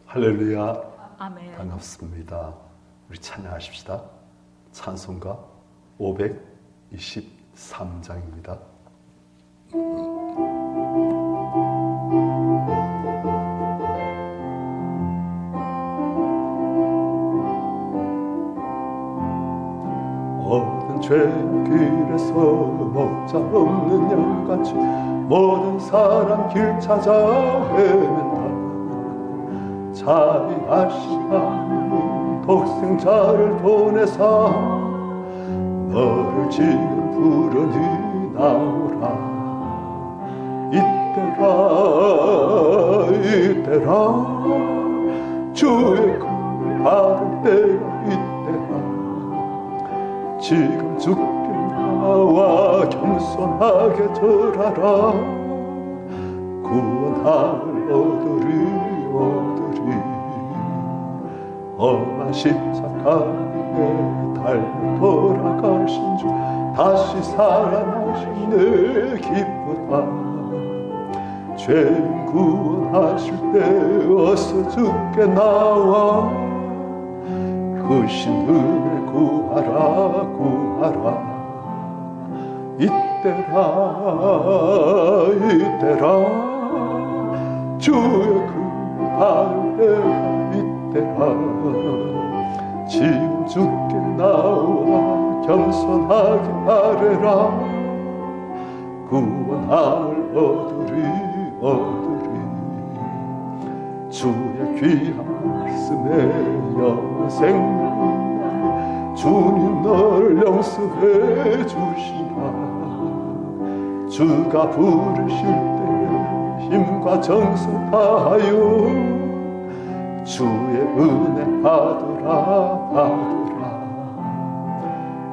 할렐루야. 아멘. 반갑습니다. 우리 찬양하십시다. 찬송가 523장입니다. 모든 죄의 길에서 목자 없는 양같이 모든 사람 길 찾아 헤맨다. 자비하신 하나님 독생자를 보내사 너를 지금 부르니 나오라. 이때라 주의 금 받을 때가 이때라. 지금 죽게 나와 겸손하게 절하라. 구원함을 얻으리 험한 십자가에 달려 돌아가신 주 다시 살아나신 늘 기쁘다. 죄인 구원하실 때 어서 주께 나와 크신 은혜 구하라 이때라 주의 그 받을 때가 이때라. 지금 주께 나와 겸손하게 아뢰라. 구원함을 얻으리 주의 귀한 말씀에 영생을 주님 너를 영습해 주시나. 주가 부르실 때 힘과 정성 다하여 주의 은혜 받으라.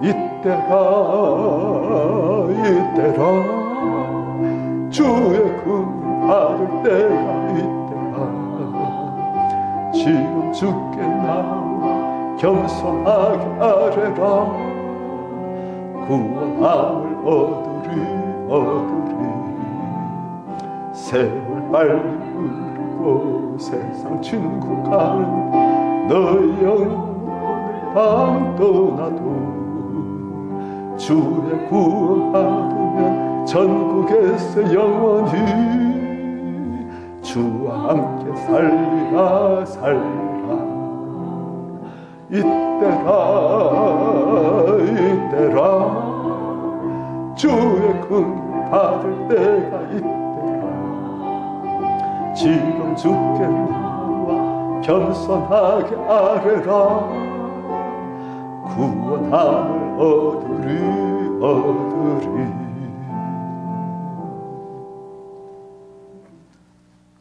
이때라 주의 금 받을 때가 이때라. 지금 주께 나와 겸손하게 아뢰라. 구원함을 얻으리 세월 빨리 흐르고 세상 친구 가는 너의 영혼을 방 떠나도 주의 구원 받으면 전국에서 영원히 주와 함께 살리라. 이때라 주의 금 받을 때가 이때라. 지금 주께 나와 겸손하게 아뢰라. 구원함을 얻으리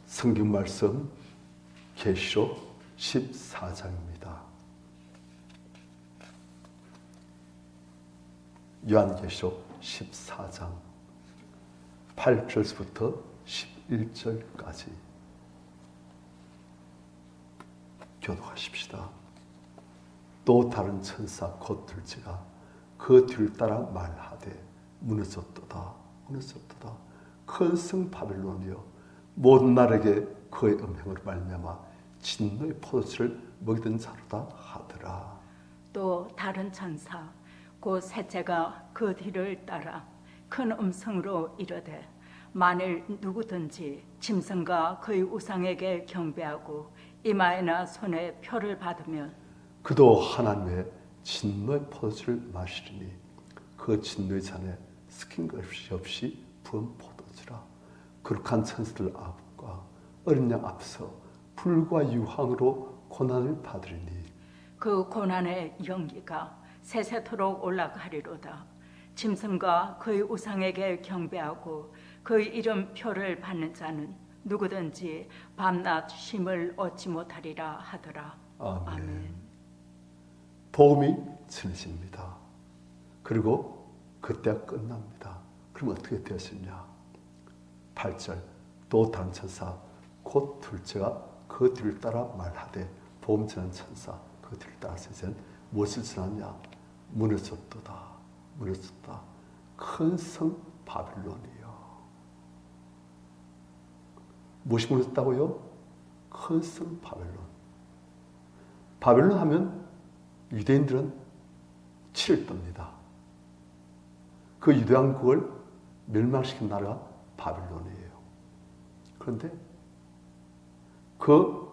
성경 말씀 계시록 14장입니다. 요한계시록 14장 8절부터 11절까지 교독하십시다. 또 다른 천사 곧 둘째가 그 뒤를 따라 말하되 무너졌도다. 큰 성 바벨론이여 모든 나라에게 그의 음행으로 말미암아 진노의 포도주를 먹이던 자로다 하더라. 또 다른 천사 곧 셋째가 그 뒤를 따라 큰 음성으로 이르되 만일 누구든지 짐승과 그의 우상에게 경배하고 이마에나 손에 표를 받으면 그도 하나님의 진노의 포도주를 마시리니 그 진노의 잔에 섞인 것이 없이 부은 포도주라. 거룩한 천사들 앞과 어린 양 앞서 불과 유황으로 고난을 받으리니 그 고난의 연기가 세세토록 올라가리로다. 짐승과 그의 우상에게 경배하고 그의 이름표를 받는 자는 누구든지 밤낮 쉼을 얻지 못하리라 하더라. 아멘. 복음이 전해집니다. 그리고 그때가 끝납니다. 그럼 어떻게 되었느냐? 8절 또 다른 천사 곧 둘째가 그 뒤를 따라 말하되 복음 전한 천사 그 뒤를 따라 셋째는 무엇을 전하냐? 무너졌도다. 큰 성 바빌론이요. 무엇이 무너졌다고요? 큰 성 바벨론. 바벨론 하면 유대인들은 치를 떱니다. 그 유대왕국을 멸망시킨 나라가 바벨론이에요. 그런데 그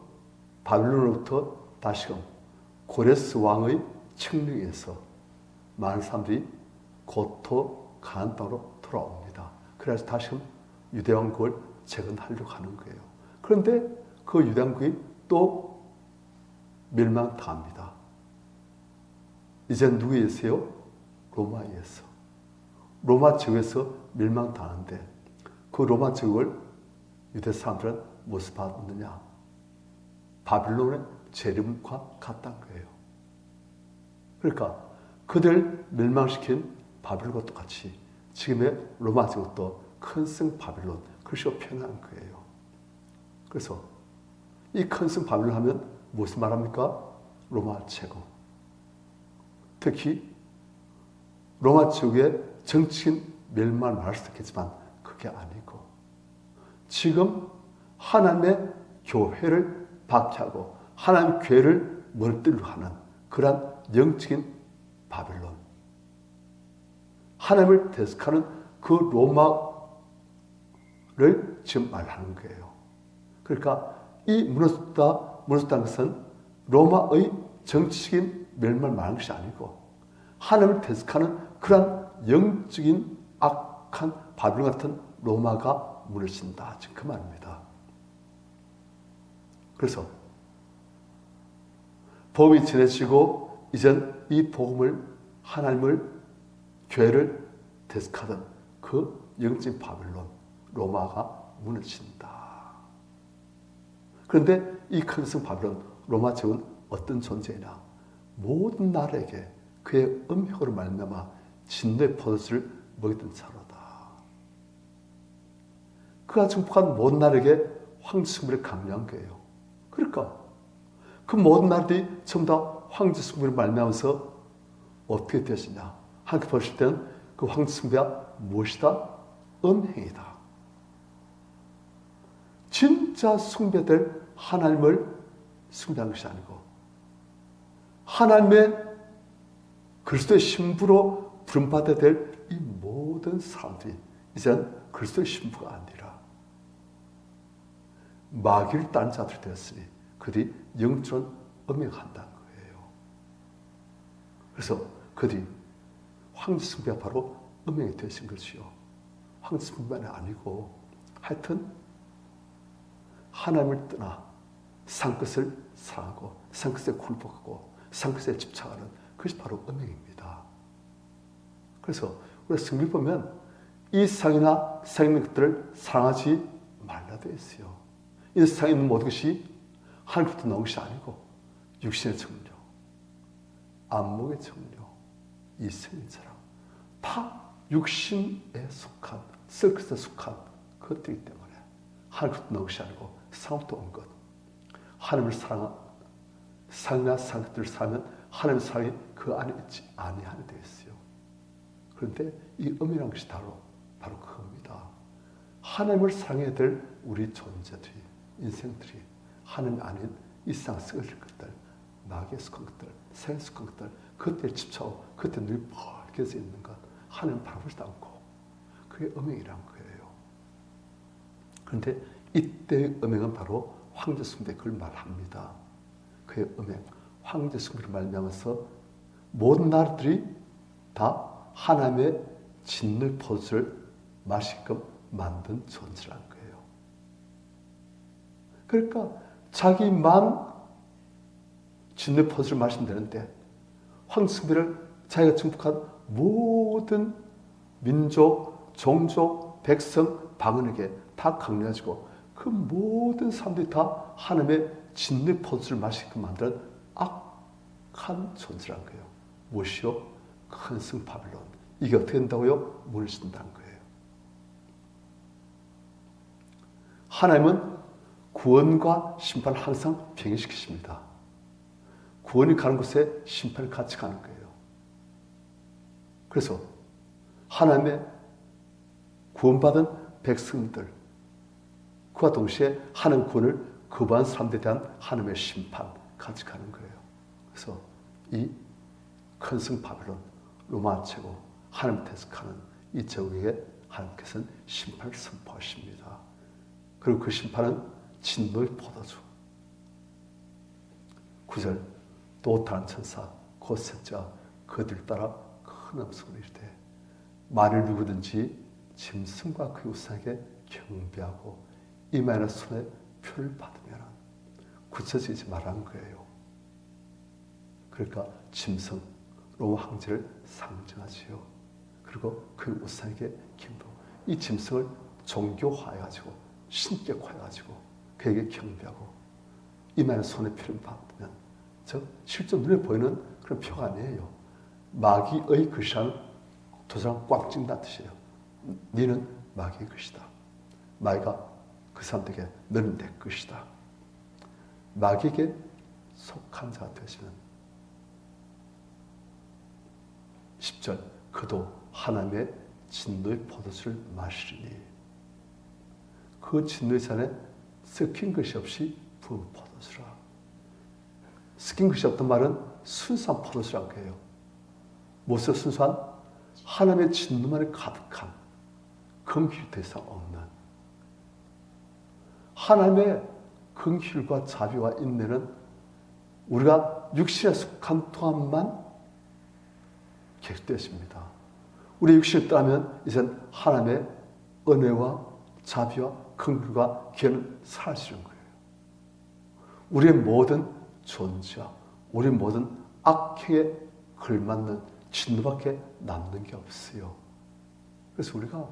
바벨론으로부터 다시금 고레스 왕의 칙령에서 많은 사람들이 고토 가나안 땅으로 돌아옵니다. 그래서 다시금 유대왕국을 재건하려고 하는 거예요. 그런데 그 유대왕국이 또 멸망당합니다. 이제 누구에 의해서요? 로마에 의해서. 로마 제국에서 멸망당하는데 그 로마 제국을 유대 사람들은 무엇을 받느냐? 바빌론의 재림과 같다는 거예요. 그러니까 그들 멸망시킨 바빌론과 똑같이 지금의 로마 제국도 큰 성 바빌론, 그것이 표현한 거예요. 그래서 이 큰 성 바빌론 하면 무엇을 말합니까? 로마 제국. 특히 로마 제국의 정치인 멸망을 말할 수도 있겠지만 그게 아니고 지금 하나님의 교회를 박해하고 하나님의 교회를 멀뜨리려 하는 그러한 영적인 바벨론, 하나님을 대적하는 그 로마를 지금 말하는 거예요. 그러니까 이 무너졌다는 것은 로마의 정치적인 멸망을 말하는 것이 아니고 하나님을 대적하는 그러한 영적인 악한 바벨론 같은 로마가 무너진다. 지금 그 말입니다. 그래서 복음이 전해지고 이젠 이 복음을 하나님을 교회를 대적하던 그 영적인 바벨론 로마가 무너진다. 그런데 이 큰 성 바벨론 로마 제국은 어떤 존재냐? 모든 나라에게 그의 음흉으로 말미암아 진노의 포도주를 먹이던 자로다. 그가 정복한 모든 나라에게 황제숭배를 강요한 거예요. 그러니까 그 모든 나라들이 전부 다 황제숭배를 말미암아서 어떻게 되었느냐? 하나님께 보실 때는 그 황제숭배가 무엇이다? 음행이다. 진짜 숭배될 하나님을 숭배한 것이 아니고 하나님의 그리스도의 신부로 부름받아야 될 이 모든 사람들이 이제는 그리스도의 신부가 아니라 마귀를 따른 자들이 되었으니 그들이 영적으로 음행한다는 거예요. 그래서 그들이 황제 숭배가 바로 음행이 되신 것이요. 황제 숭배는 아니고 하여튼 하나님을 떠나 산것을 사랑하고 산것에 굴복하고 산것에 집착하는 그것이 바로 음행입니다. 그래서 우리 성경 보면 이 세상이나 세상에 있는 것들을 사랑하지 말라 되어 있어요. 이 세상에 있는 모든 것이 하나님부터 나온 것이 아니고 육신의 정욕, 안목의 정욕, 이성의 자랑 다 육신에 속한 썩것에 속한 것들이기 때문에 하나님부터 나온 것이 아니고 세상부터 온 것. 하나님을 사랑이나 세상 것들을 사랑하면 하나님의 사랑이 그 안에 있지 아니하게 되어 있어요. 그런데 이 음이라는 것이 바로 그겁니다. 하나님을 사랑해야 될 우리 존재들이, 인생들이 하나님 아닌 이 세상 썩어질 것들, 마귀에 속한 것들, 세상에 속한 것들, 그것들에 집착하고 그것들에 늘 벌게져 있는 것, 하나님 바라보지도 않고 그게 음행이라는 거예요. 그런데 이때의 음행은 바로 황제 숭배 그걸 말합니다. 그의 음행, 황제 숭배를 말미암아서 모든 나라들이 다 하나님의 진노의 포도주를 마시끔 만든 존재라는 거예요. 그러니까 자기만 진노의 포도주를 마시면 되는데 황제 숭배를 자기가 정복한 모든 민족, 종족, 백성, 방언에게 다 강요해주고 그 모든 사람들이 다 하나님의 진노의 포도주를 마시게끔 만든 악한 존재라는 거예요. 무엇이요? 큰 성 바빌론. 이게 어떻게 된다고요? 무너진다는 거예요. 하나님은 구원과 심판을 항상 병행시키십니다. 구원이 가는 곳에 심판이 같이 가는 거예요. 그래서 하나님의 구원받은 백성들 그와 동시에 하나님 구원을 거부한 사람들에 대한 하나님의 심판까지 가는 거예요. 그래서 이 큰 성 바벨론, 로마 제국, 하나님 대적하는 이 제국에게 하나님께서는 심판을 선포하십니다. 그리고 그 심판은 진노의 포도주. 9절 또 다른 천사 곧 셋째가 그들 따라 큰 음성으로 이르되 만일 누구든지 짐승과 그 우상에게 경배하고 이마에나 손에 표를 받으면 굳혀지지 말라는 거예요. 그러니까 짐승, 로마 황제를 상징하지요. 그리고 그 우상에게 경배하고 이 짐승을 종교화해가지고 신격화해가지고 그에게 경배하고 이마에나 손에 표를 받으면 즉 실제 눈에 보이는 그런 표가 아니에요. 마귀의 글씨는 도장 꽉 찍는다는 뜻이에요. 너는 마귀의 것이다. 마귀가 그 사람들에게 너는 내 것이다. 마귀에게 속한 자가 되시면 10절 그도 하나님의 진노의 포도주를 마시리니 그 진노의 잔에 섞인 것이 없이 부은 포도주라. 섞인 것이 없던 말은 순수한 포도주란 거예요. 무엇을 순수한? 하나님의 진노만이 가득한 긍휼이 더 이상 없는 하나님의 긍휼과 자비와 인내는 우리가 육신에 속한 동안만 계속되었습니다. 우리 육신을 떠나면 이젠 하나님의 은혜와 자비와 긍휼과 기회는 사라지는 거예요. 우리의 모든 존재와 우리의 모든 악행에 걸맞는 진노밖에 남는 게 없어요. 그래서 우리가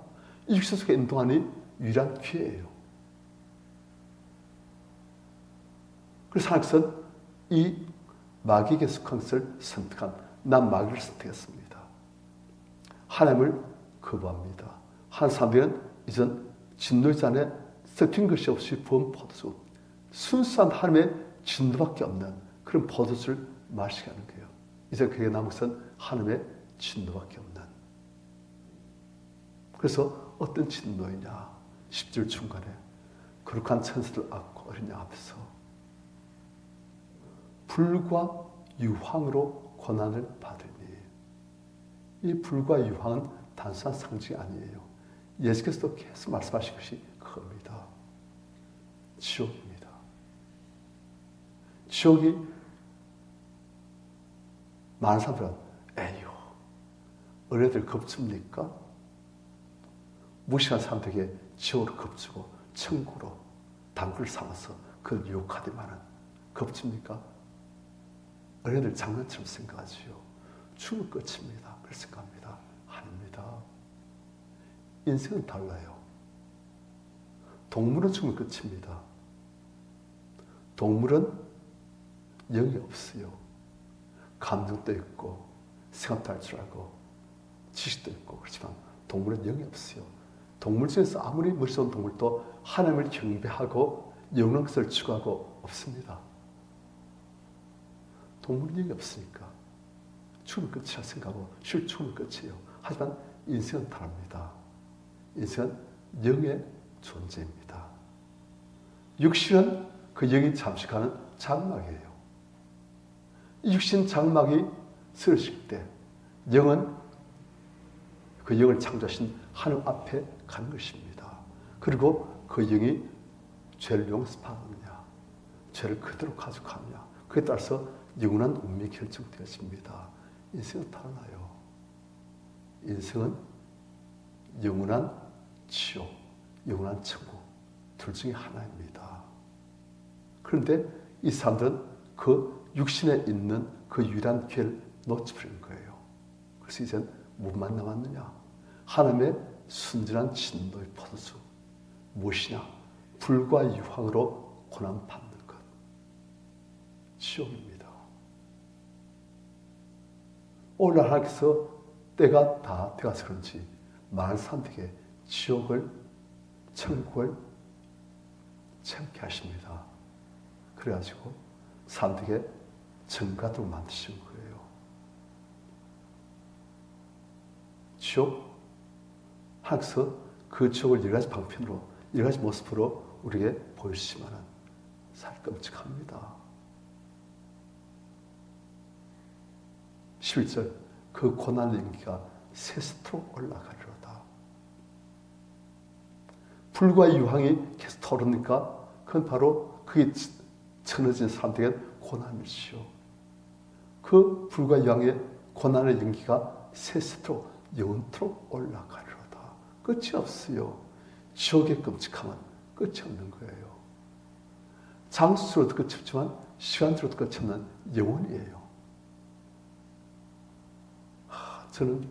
이 육신 속에 있는 동안이 유일한 기회예요. 그래서 하나님께서는 이 마귀에게 속한 것을 선택한 난 마귀를 선택했습니다. 하나님을 거부합니다. 한 사람들은 이전 진노의 잔에 섞인 것이 없이 부은 포도주, 순수한 하나님의 진노밖에 없는 그런 포도주를 마시게 하는 거예요. 이제 그에게 남은 것은 하나님의 진노밖에 없는. 그래서 어떤 진노이냐? 10절 중간에 거룩한 천사들 앞고 어린 양 앞에서 불과 유황으로 고난을 받으니 이 불과 유황은 단순한 상징이 아니에요. 예수께서도 계속 말씀하신 것이 그겁니다. 지옥입니다. 지옥이 많은 사람들은 에휴 은혜들 겁줍니까? 무시한 사람들에게 지옥으로 겁주고 천국으로 단굴 삼아서 그걸 유혹하더만은 겁줍니까? 은혜들 장난처럼 생각하지요. 죽을 끝입니다. 그렇게 생각합니다. 아닙니다. 인생은 달라요. 동물은 죽을 끝입니다. 동물은 영이 없어요. 감정도 있고 생각도 할 줄 알고 지식도 있고 그렇지만 동물은 영이 없어요. 동물 중에서 아무리 멋있는 동물도 하나님을 경배하고 영원한 것을 추구하고 없습니다. 동물은 영이 없으니까 죽음은 끝이라 생각하고 실 죽음은 끝이에요. 하지만 인생은 다릅니다. 인생은 영의 존재입니다. 육신은 그 영이 잠식하는 장막이에요. 육신 장막이 쓰러질 때 영은 그 영을 창조하신 하나님 앞에 가는 것입니다. 그리고 그 영이 죄를 용서하느냐 죄를 그대로 가져가느냐 그에 따라서 영원한 운명이 결정되었습니다. 인생은 달라요. 인생은 영원한 지옥, 영원한 천국 둘 중에 하나입니다. 그런데 이 사람들은 그 육신에 있는 그 유일한 기회를 놓쳐버린 거예요. 그래서 이젠 뭐만 남았느냐? 하나님의 순전한 진노의 포도주. 무엇이냐? 불과 유황으로 고난받는 것. 지옥입니다. 오늘 하나님께서 때가 다 되어서 그런지 많은 사람들에게 지옥을, 천국을 참게 하십니다. 그래가지고 사람들에게 정가도 만드신 거예요. 지옥, 하나님께서 그 지옥을 여러 가지 방편으로, 여러 가지 모습으로 우리에게 보여주시면 살 끔찍합니다. 11절 그 고난의 연기가 세스토로 올라가리로다. 불과 유황이 계속 터르니까 그건 바로 그게 전해진 사람들에게 고난이시오. 그 불과 유황의 고난의 연기가 세스토로 영원토록 올라가리로다. 끝이 없어요. 지옥의 끔찍함은 끝이 없는 거예요. 장수로도 끝이 없지만 시간으로도 끝이 없는 영원이에요. 저는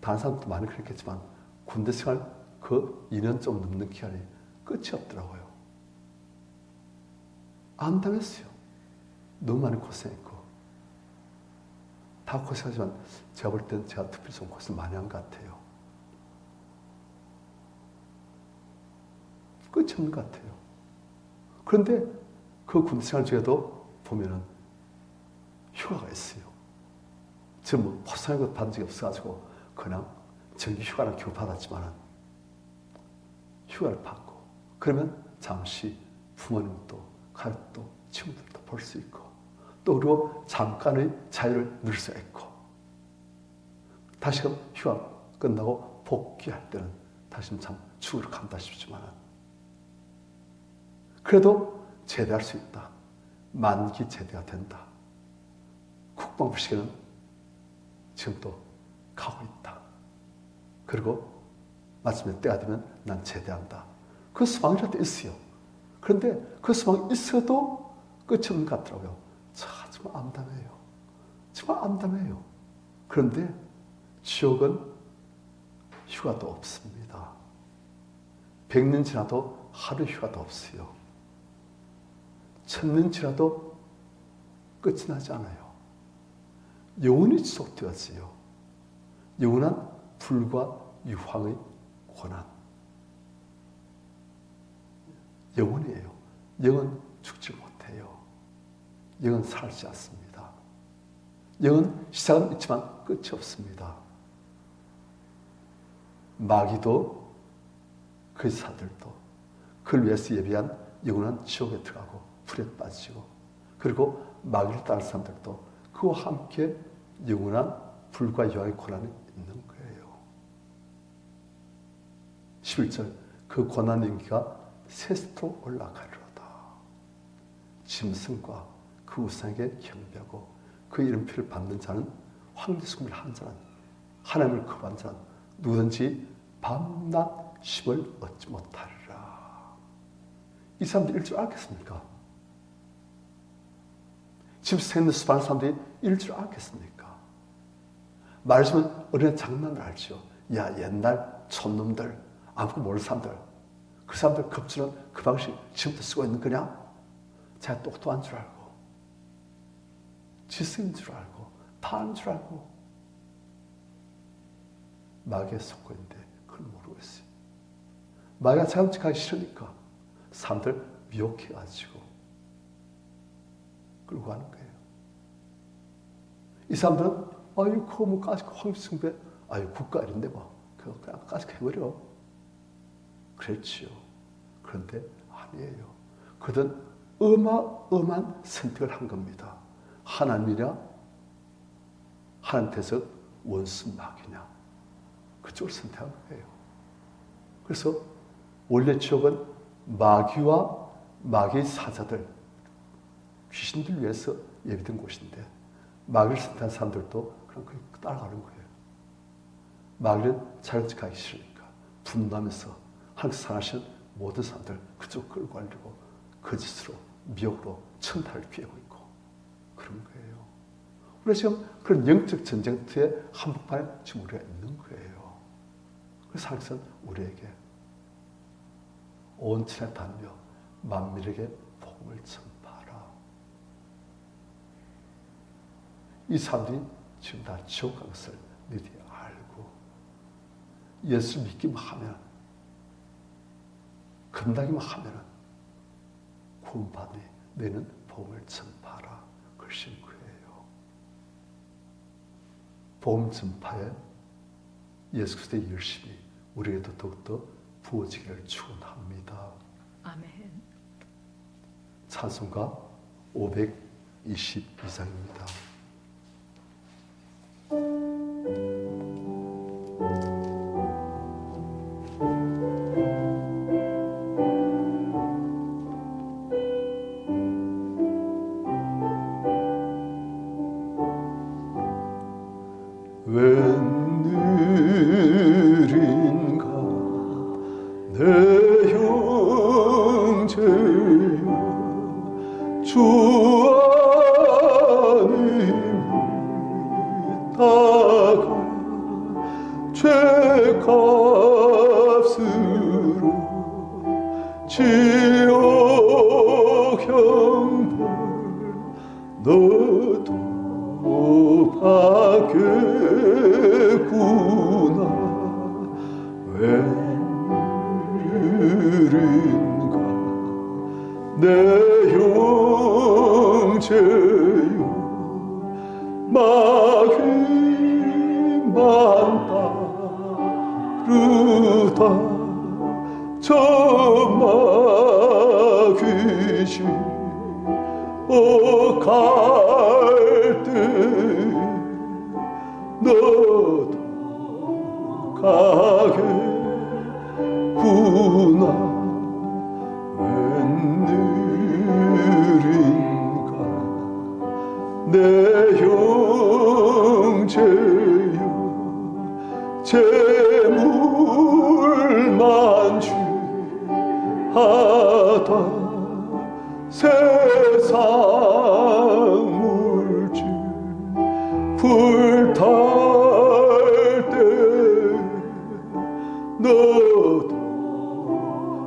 다른 사람도 많이 그랬겠지만 군대 생활 그 2년 좀 넘는 기간이 끝이 없더라고요. 안당했어요. 너무 많이 고생했고 다 고생하지만 제가 볼 때는 제가 특별히 좀 고생 많이 한 것 같아요. 끝이 없는 것 같아요. 그런데 그 군대 생활 중에도 보면은 휴가가 있어요. 지금 뭐 포상한 것 받은 적이 없어가지고 그냥 정기 휴가를 겨우 받았지만은 휴가를 받고 그러면 잠시 부모님도 가족도 친구들도 볼 수 있고 또 그리고 잠깐의 자유를 누릴 수 있고 다시금 휴가 끝나고 복귀할 때는 다시금 참 죽으러 간다 싶지만은 그래도 제대할 수 있다. 만기 제대가 된다. 국방부 시계는 지금 또 가고 있다. 그리고 마침내 때가 되면 난 제대한다. 그 소망이라도 있어요. 그런데 그 소망이 있어도 끝이 없는 것 같더라고요. 정말 암담해요. 정말 암담해요. 그런데 지옥은 휴가도 없습니다. 100년 지나도 하루 휴가도 없어요. 1000년 지나도 끝이 나지 않아요. 영원히 지속되었어요. 영원한 불과 유황의 고난. 영원이에요. 영은 죽지 못해요. 영은 살지 않습니다. 영은 시작은 있지만 끝이 없습니다. 마귀도 그 사들도 그를 위해서 예비한 영원한 지옥에 들어가고 불에 빠지고 그리고 마귀를 따르는 사람들도 그와 함께 영원한 불과 유황의 고난이 있는 거예요. 11절 그 고난의 연기가 세스토로 올라가리로다. 짐승과 그 우상에게 경배하고 그 이름표를 받는 자는 황제수금을 한 자는 하나님을 거부한 자는 누구든지 밤낮 쉼을 얻지 못하리라. 이 사람들이 이럴 줄 알겠습니까? 지금 세상에 있는 수많은 사람들이 이럴 줄 알겠습니까? 말하자면 어린애 장난을 알죠. 야 옛날 촌놈들 아무것도 모르는 사람들 그 사람들 겁주는 그 방식 지금도 쓰고 있는 거냐? 제가 똑똑한 줄 알고 지성인 줄 알고 다 아는 줄 알고 마귀에 속고 있는데 그걸 모르고 있어요. 마귀가 자금직하기 싫으니까 사람들 미혹해가지고 끌고 가는 거예요. 이 사람들은 아유 그거 뭐 까짓 황비숭배 아유 국가 이런데 뭐 그거 그냥 까짓 해버려. 그랬지요. 그런데 아니에요. 그들은 어마어마한 선택을 한 겁니다. 하나님이냐 하나님께서 원수 마귀냐 그쪽을 선택한 거예요. 그래서 원래 지옥은 마귀와 마귀의 사자들 귀신들 위해서 예비된 곳인데 마귀를 선택한 사람들도 그럼 따라가는 거예요. 마귀는 자격지하기 싫으니까 분노하면서 하나님께서 사랑하시는 모든 사람들 그쪽 끌고 가려고 거짓으로 미혹으로 천탈을 피하고 있고 그런 거예요. 우리가 지금 그런 영적 전쟁터의 한복판에 지금 우리가 있는 거예요. 그래서 하나님께서는 우리에게 온 천에 다니며 만민에게 복음을 전파하라. 이 사람들이 지금 다 지옥 간 것을 너희들이 알고 예수 믿기만 하면 건다기만 하면 구원받으니 너희는 복음을 전파하라. 그것이 그예요. 복음 전파에 예수 그리스도의 열심이 우리에게도 더욱더 부어지기를 축원합니다. 아멘. 찬송가 522장입니다. 웬일인가 내 형제여 주 안에 다가 죄값으로 지옥 형벌 너도 받겠구나. 웬일인가 내 형제여 마귀만 따르다 저 마귀지 갈 때 너도 가겠구나. 웬일인가 내 형제여 재물만 취하다 세상 물질 불탈 때 너도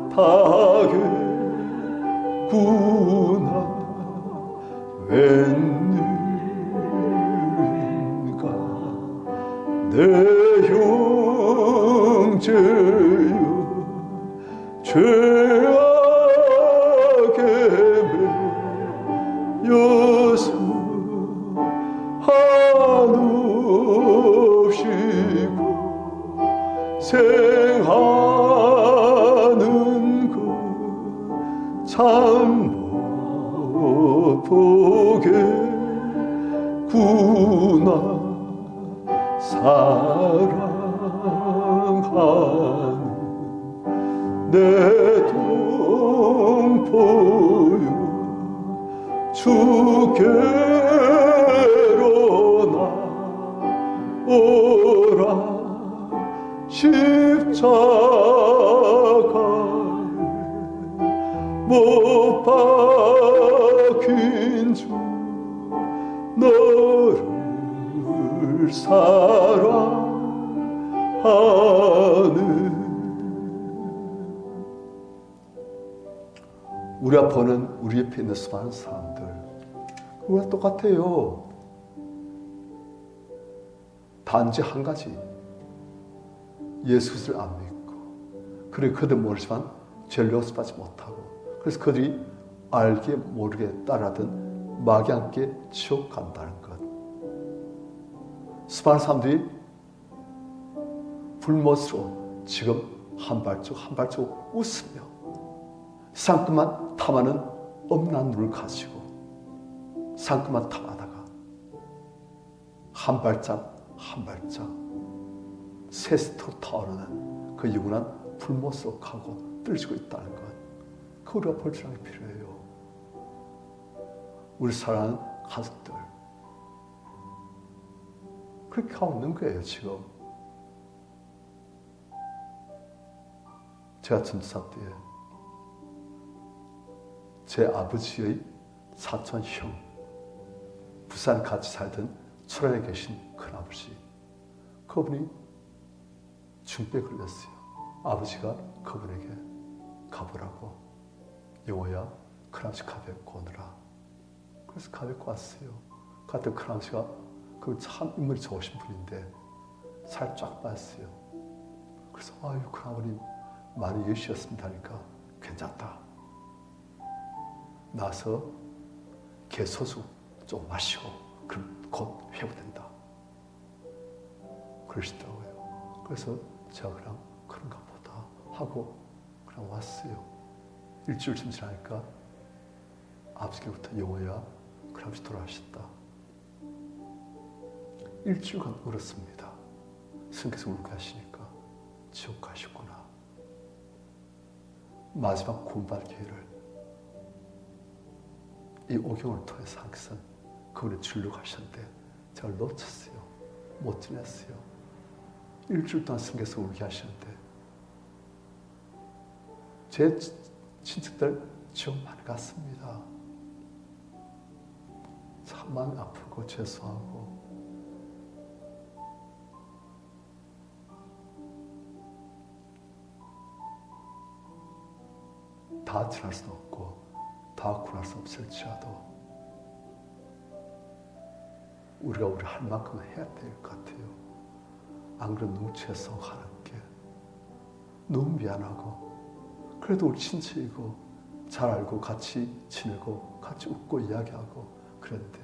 타겠구나. 웬일인가 내 형제여 죄악에 매여서 한없이고 생하는 것 참 못 보겠구나. 사랑하는 내 동포여 주께로 나오라. 십자가에 못 박힌 주 너를 사랑하는. 우리 앞에는 우리 옆에 있는 수많은 사람들 우리가 똑같아요. 단지 한 가지, 예수를 안 믿고, 그래 그들 모르지만 죄를 용서받지 못하고, 그래서 그들이 알게 모르게 따라하던 마귀와 함께 지옥 간다는 것. 수많은 사람들이 불못으로 지금 한 발짝 한 발짝 웃으며 상큼한 탐하는 엄난 눈을 가지고 상큼한 탐하다가 한 발짝 한 발짝 세스토로 타오르는 그 영원한 불못으로 가고 떨어지고 있다는 것. 그 우리가 벌주하기 필요해요. 우리 사랑하는 가족들 그렇게 하고 있는 거예요. 지금 제가 전도사 때 제 아버지의 사촌 형, 부산 같이 살던 초라에 계신 큰아버지, 그분이 중병에 걸렸어요. 아버지가 그분에게 가보라고, 영호야 큰아버지 가뵙고 오느라. 그래서 가뵙고 왔어요. 갔더니 큰아버지가 그 참 인물이 좋으신 분인데 살 쫙 빠졌어요. 그래서 아유 큰아버님 많이 예시였습니다 하니까 괜찮다. 나서 개소주 좀 마시고 그럼 곧 회복된다. 그러시더라고요. 그래서 제가 그냥 그런가 보다 하고 그냥 왔어요. 일주일쯤 지나니까 앞서부터 영어야 그 아버지 돌아가셨다. 일주일간 울었습니다. 성께서 울게 하시니까 지옥 가셨구나. 마지막 구원받을 기회를 이 오경을 통해서 항상 그분의 줄로 가셨는데 제가 놓쳤어요. 못 지냈어요. 일주일 동안 성께서 울게 하셨는데 제 친척들 지옥 많이 갔습니다. 참 마음이 아프고 죄송하고 다 지날 수 없고 다 구할 수 없을지라도 우리가 우리 할 만큼은 해야 될 것 같아요. 안 그러면 너무 죄송하는 게 너무 미안하고 그래도 우리 친척이고 잘 알고 같이 지내고 같이 웃고 이야기하고 그랬는데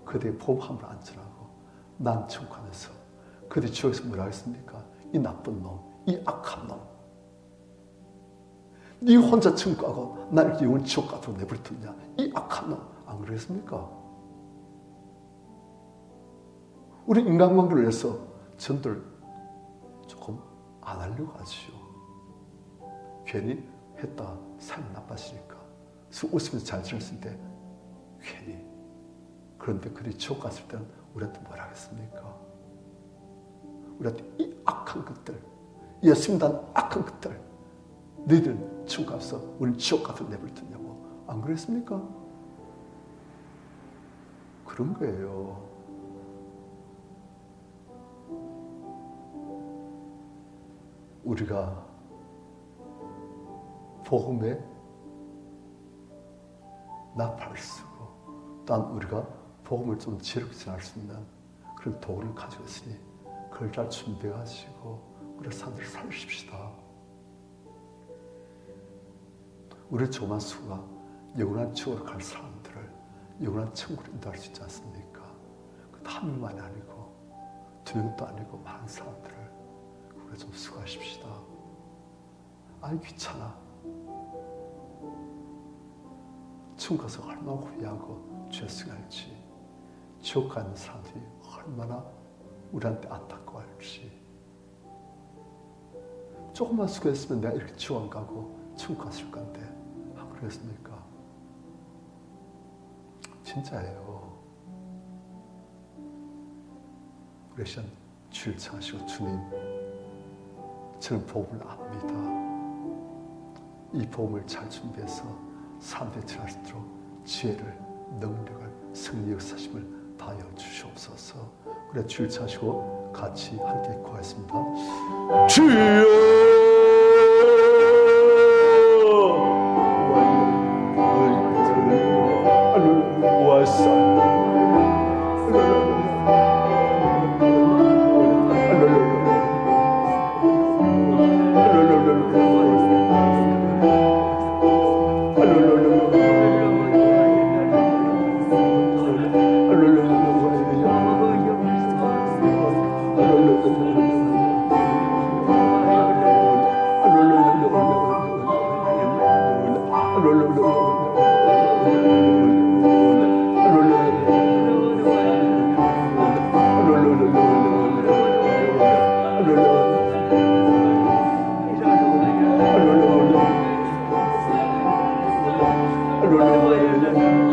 그들의 보험 한번 안 전하고 난 천국하면서 그들 지옥에서 뭐라 했습니까? 이 나쁜 놈, 이 악한 놈, 네 혼자 천국 가고 나 이렇게 영원 지옥 가도록 내버려 뒀냐? 이 악한 놈, 안 그러겠습니까? 우리 인간관계를 위해서 전도를 조금 안 하려고 하지요. 괜히 했다 삶이 나빠지니까. 그래서 웃으면서 잘 지냈을 때 괜히. 그런데 그들이 지옥 갔을 때는 우리한테 뭐라 하겠습니까? 우리한테 이 악한 것들, 예수님 단 악한 것들, 너희들은 지옥 가서 우리는 지옥 가서 내버려 뒀냐고. 안 그랬습니까? 그런 거예요. 우리가 복음에 나팔을 쓰고 또한 우리가 복음을 좀 지럽게 전할 수 있는 그런 도구를 가지고 있으니 그걸 잘 준비해가지고 우리 사람들을 살리십시다. 우리 조만 수가 영원한 지옥으로 갈 사람들을 영원한 천국으로 인도할 수 있지 않습니까? 한 명만이 아니고 두 명도 아니고 많은 사람들을 우리가 좀 수고하십시다. 아이 귀찮아. 지금 가서 얼마나 후회하고 죄송할지, 지옥 가는 사람들이 얼마나 우리한테 안타까워할지. 조금만 수고했으면 내가 이렇게 지옥 안 가고 지옥 갔을 건데 안 그러겠습니까? 진짜예요. 우리 시간 주일 청하시고 주님, 저는 복음을 압니다. 이 복음을 잘 준비해서 사람들이 전할 수 있도록 지혜를, 능력을, 승리 역사심을 다하여 주시옵소서. 우리 주일 차시고 같이 함께 구하겠습니다. 주여 Hallelujah.